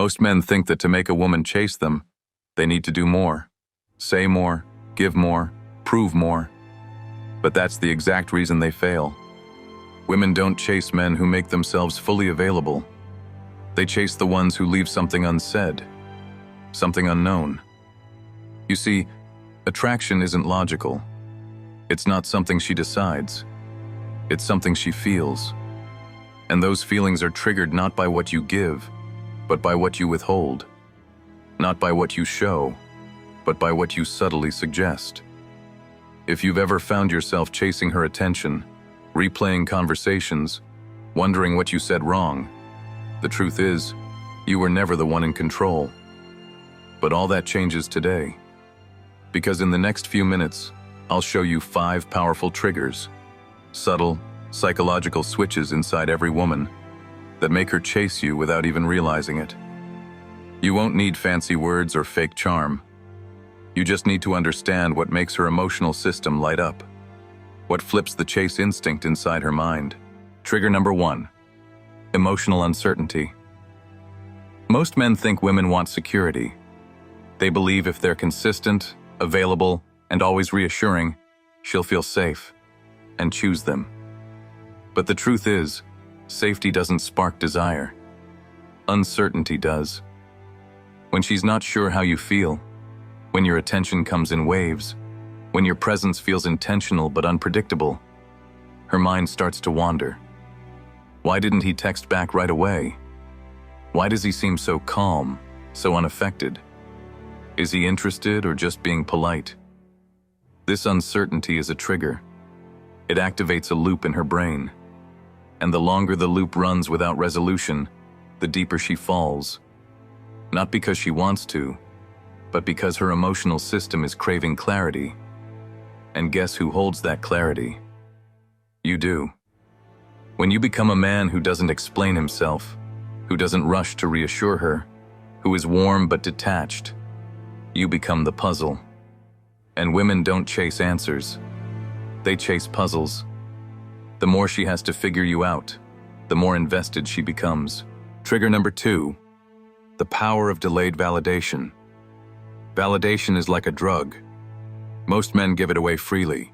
Most men think that to make a woman chase them, they need to do more, say more, give more, prove more. But that's the exact reason they fail. Women don't chase men who make themselves fully available. They chase the ones who leave something unsaid, something unknown. You see, attraction isn't logical. It's not something she decides. It's something she feels. And those feelings are triggered not by what you give, but by what you withhold. Not by what you show, but by what you subtly suggest. If you've ever found yourself chasing her attention, replaying conversations, wondering what you said wrong, the truth is, you were never the one in control. But all that changes today. Because in the next few minutes, I'll show you 5 powerful triggers, subtle, psychological switches inside every woman that make her chase you without even realizing it. You won't need fancy words or fake charm. You just need to understand what makes her emotional system light up, what flips the chase instinct inside her mind. Trigger number 1, emotional uncertainty. Most men think women want security. They believe if they're consistent, available, and always reassuring, she'll feel safe and choose them. But the truth is, safety doesn't spark desire. Uncertainty does. When she's not sure how you feel, when your attention comes in waves, when your presence feels intentional but unpredictable, her mind starts to wander. Why didn't he text back right away? Why does he seem so calm, so unaffected? Is he interested or just being polite? This uncertainty is a trigger. It activates a loop in her brain. And the longer the loop runs without resolution, the deeper she falls. Not because she wants to, but because her emotional system is craving clarity. And guess who holds that clarity? You do. When you become a man who doesn't explain himself, who doesn't rush to reassure her, who is warm but detached, you become the puzzle. And women don't chase answers. They chase puzzles. The more she has to figure you out, the more invested she becomes. Trigger number 2, the power of delayed validation. Validation is like a drug. Most men give it away freely.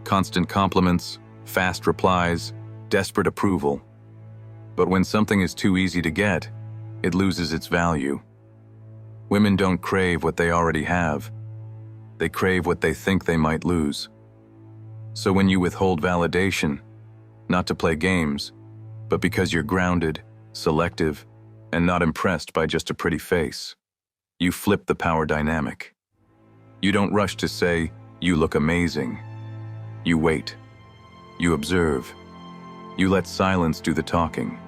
Constant compliments, fast replies, desperate approval. But when something is too easy to get, it loses its value. Women don't crave what they already have. They crave what they think they might lose. So when you withhold validation, not to play games, but because you're grounded, selective, and not impressed by just a pretty face, you flip the power dynamic. You don't rush to say, "You look amazing." You wait. You observe. You let silence do the talking.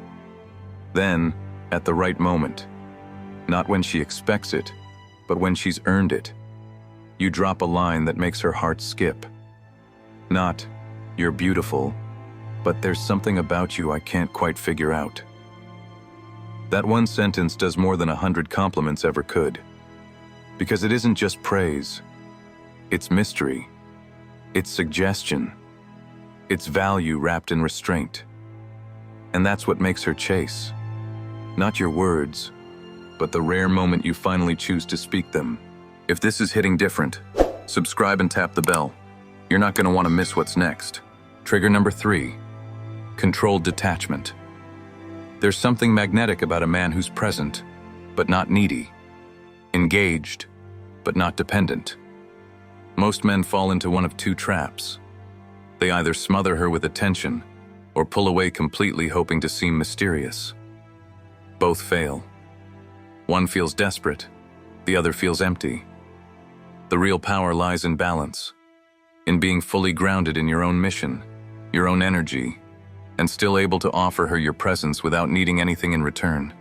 Then, at the right moment, not when she expects it, but when she's earned it, you drop a line that makes her heart skip. Not, "You're beautiful," but "There's something about you I can't quite figure out." That one sentence does more than 100 compliments ever could. Because it isn't just praise. It's mystery. It's suggestion. It's value wrapped in restraint. And that's what makes her chase. Not your words, but the rare moment you finally choose to speak them. If this is hitting different, subscribe and tap the bell. You're not going to want to miss what's next. Trigger number 3, controlled detachment. There's something magnetic about a man who's present, but not needy. Engaged, but not dependent. Most men fall into one of 2 traps. They either smother her with attention, or pull away completely hoping to seem mysterious. Both fail. One feels desperate, the other feels empty. The real power lies in balance, in being fully grounded in your own mission, your own energy, and still able to offer her your presence without needing anything in return.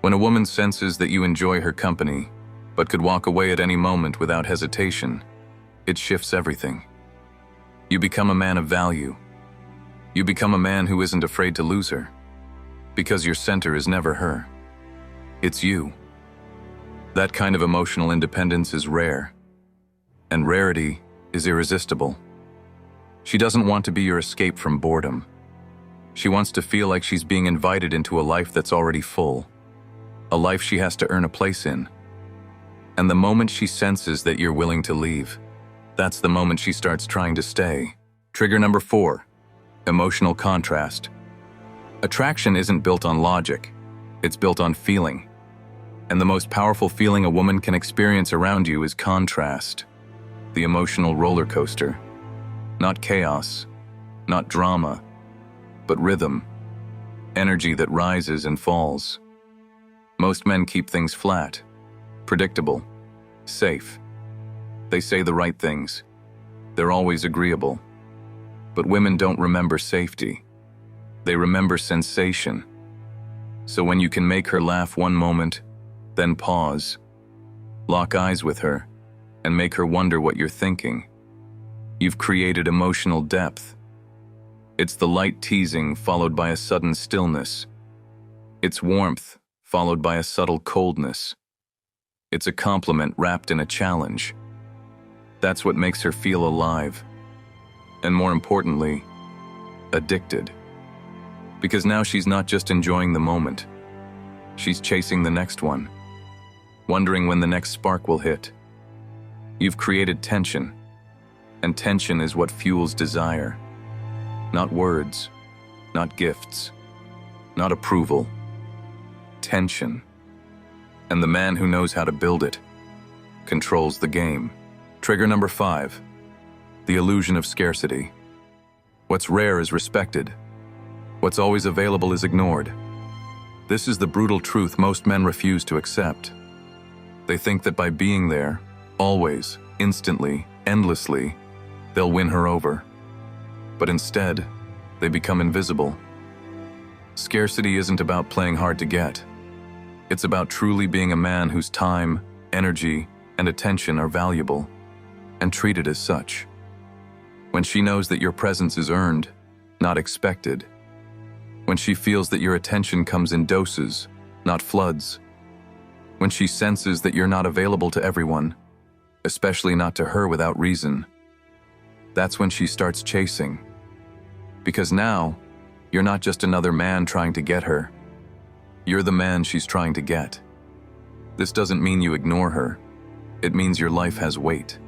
When a woman senses that you enjoy her company, but could walk away at any moment without hesitation, it shifts everything. You become a man of value. You become a man who isn't afraid to lose her, because your center is never her. It's you. That kind of emotional independence is rare, and rarity is irresistible. She doesn't want to be your escape from boredom. She wants to feel like she's being invited into a life that's already full. a life she has to earn a place in. And the moment she senses that you're willing to leave, that's the moment she starts trying to stay. Trigger number 4, emotional contrast. Attraction isn't built on logic, it's built on feeling. And the most powerful feeling a woman can experience around you is contrast. The emotional roller coaster. Not chaos, not drama, but rhythm. Energy that rises and falls. Most men keep things flat, predictable, safe. They say the right things. They're always agreeable. But women don't remember safety. They remember sensation. So when you can make her laugh one moment, then pause, lock eyes with her, and make her wonder what you're thinking, you've created emotional depth. It's the light teasing followed by a sudden stillness. It's warmth followed by a subtle coldness. It's a compliment wrapped in a challenge. That's what makes her feel alive. And more importantly, addicted. Because now she's not just enjoying the moment. She's chasing the next one, wondering when the next spark will hit. You've created tension, and tension is what fuels desire. Not words, not gifts, not approval. Tension. And the man who knows how to build it controls the game. Trigger number 5, the illusion of scarcity. What's rare is respected. What's always available is ignored. This is the brutal truth most men refuse to accept. They think that by being there, always, instantly, endlessly, they'll win her over. But instead, they become invisible. Scarcity isn't about playing hard to get. It's about truly being a man whose time, energy, and attention are valuable, and treated as such. When she knows that your presence is earned, not expected. When she feels that your attention comes in doses, not floods. When she senses that you're not available to everyone, especially not to her without reason. That's when she starts chasing. Because now, you're not just another man trying to get her. You're the man she's trying to get. This doesn't mean you ignore her. It means your life has weight.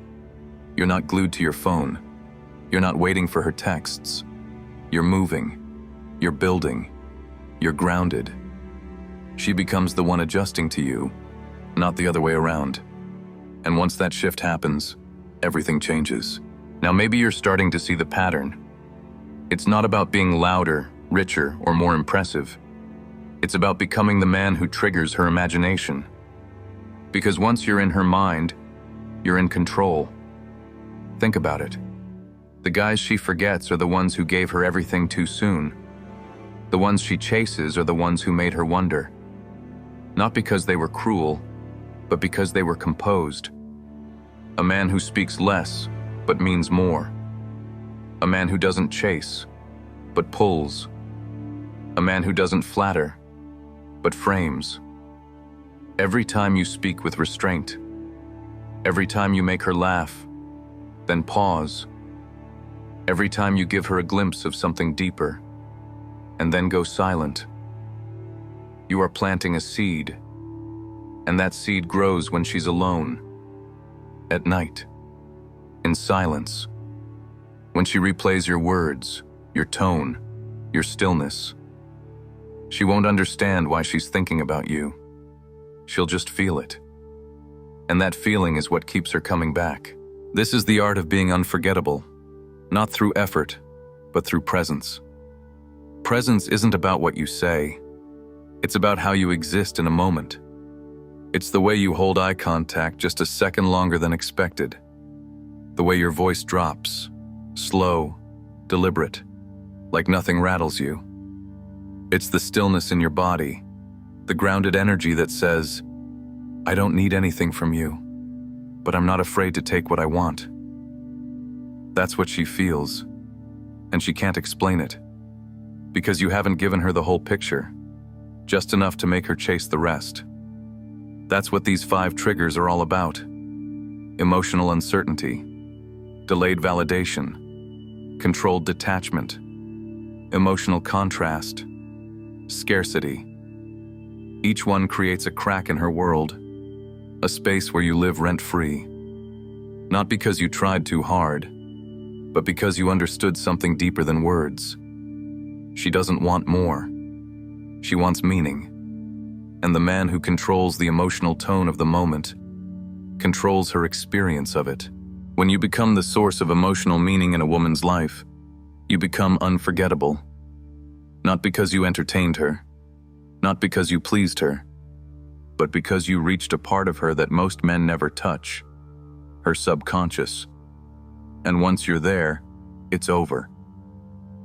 You're not glued to your phone. You're not waiting for her texts. You're moving. You're building. You're grounded. She becomes the one adjusting to you, not the other way around. And once that shift happens, everything changes. Now maybe you're starting to see the pattern. It's not about being louder, richer, or more impressive. It's about becoming the man who triggers her imagination. Because once you're in her mind, you're in control. Think about it. The guys she forgets are the ones who gave her everything too soon. The ones she chases are the ones who made her wonder. Not because they were cruel, but because they were composed. A man who speaks less, but means more. A man who doesn't chase, but pulls. A man who doesn't flatter, but frames. Every time you speak with restraint, every time you make her laugh, then pause. Every time you give her a glimpse of something deeper, and then go silent. You are planting a seed, and that seed grows when she's alone, at night, in silence, when she replays your words, your tone, your stillness. She won't understand why she's thinking about you. She'll just feel it. And that feeling is what keeps her coming back. This is the art of being unforgettable, not through effort, but through presence. Presence isn't about what you say. It's about how you exist in a moment. It's the way you hold eye contact just a second longer than expected. The way your voice drops, slow, deliberate, like nothing rattles you. It's the stillness in your body, the grounded energy that says, I don't need anything from you, but I'm not afraid to take what I want. That's what she feels, and she can't explain it, because you haven't given her the whole picture, just enough to make her chase the rest. That's what these 5 triggers are all about. Emotional uncertainty, delayed validation, controlled detachment, emotional contrast, scarcity. Each one creates a crack in her world, a space where you live rent-free. Not because you tried too hard, but because you understood something deeper than words. She doesn't want more. She wants meaning. And the man who controls the emotional tone of the moment controls her experience of it. When you become the source of emotional meaning in a woman's life, you become unforgettable. Not because you entertained her, not because you pleased her, but because you reached a part of her that most men never touch, her subconscious. And once you're there, it's over.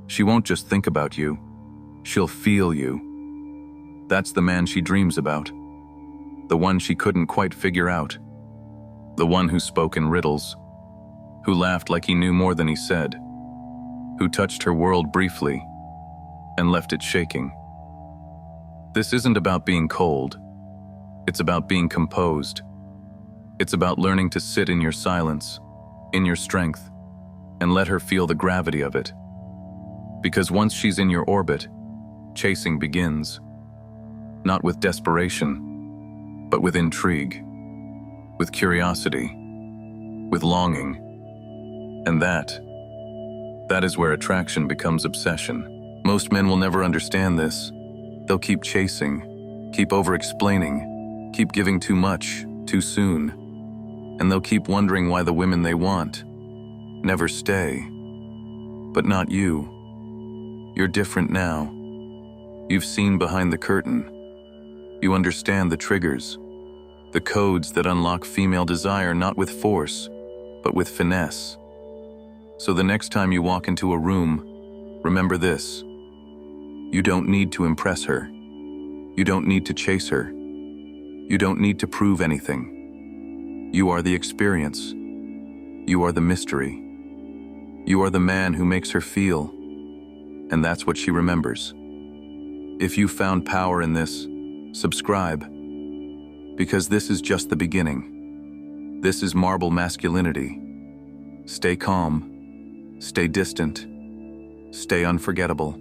She won't just think about you, she'll feel you. That's the man she dreams about, the one she couldn't quite figure out, the one who spoke in riddles, who laughed like he knew more than he said, who touched her world briefly and left it shaking. This isn't about being cold. It's about being composed. It's about learning to sit in your silence, in your strength, and let her feel the gravity of it. Because once she's in your orbit, chasing begins. Not with desperation, but with intrigue, with curiosity, with longing. And that is where attraction becomes obsession. Most men will never understand this. They'll keep chasing, keep over-explaining, keep giving too much, too soon. And they'll keep wondering why the women they want never stay. But not you. You're different now. You've seen behind the curtain. You understand the triggers, the codes that unlock female desire not with force, but with finesse. So the next time you walk into a room, remember this. You don't need to impress her. You don't need to chase her. You don't need to prove anything. You are the experience. You are the mystery. You are the man who makes her feel, and that's what she remembers. If you found power in this, subscribe, because this is just the beginning. This is marble masculinity. Stay calm, stay distant, stay unforgettable.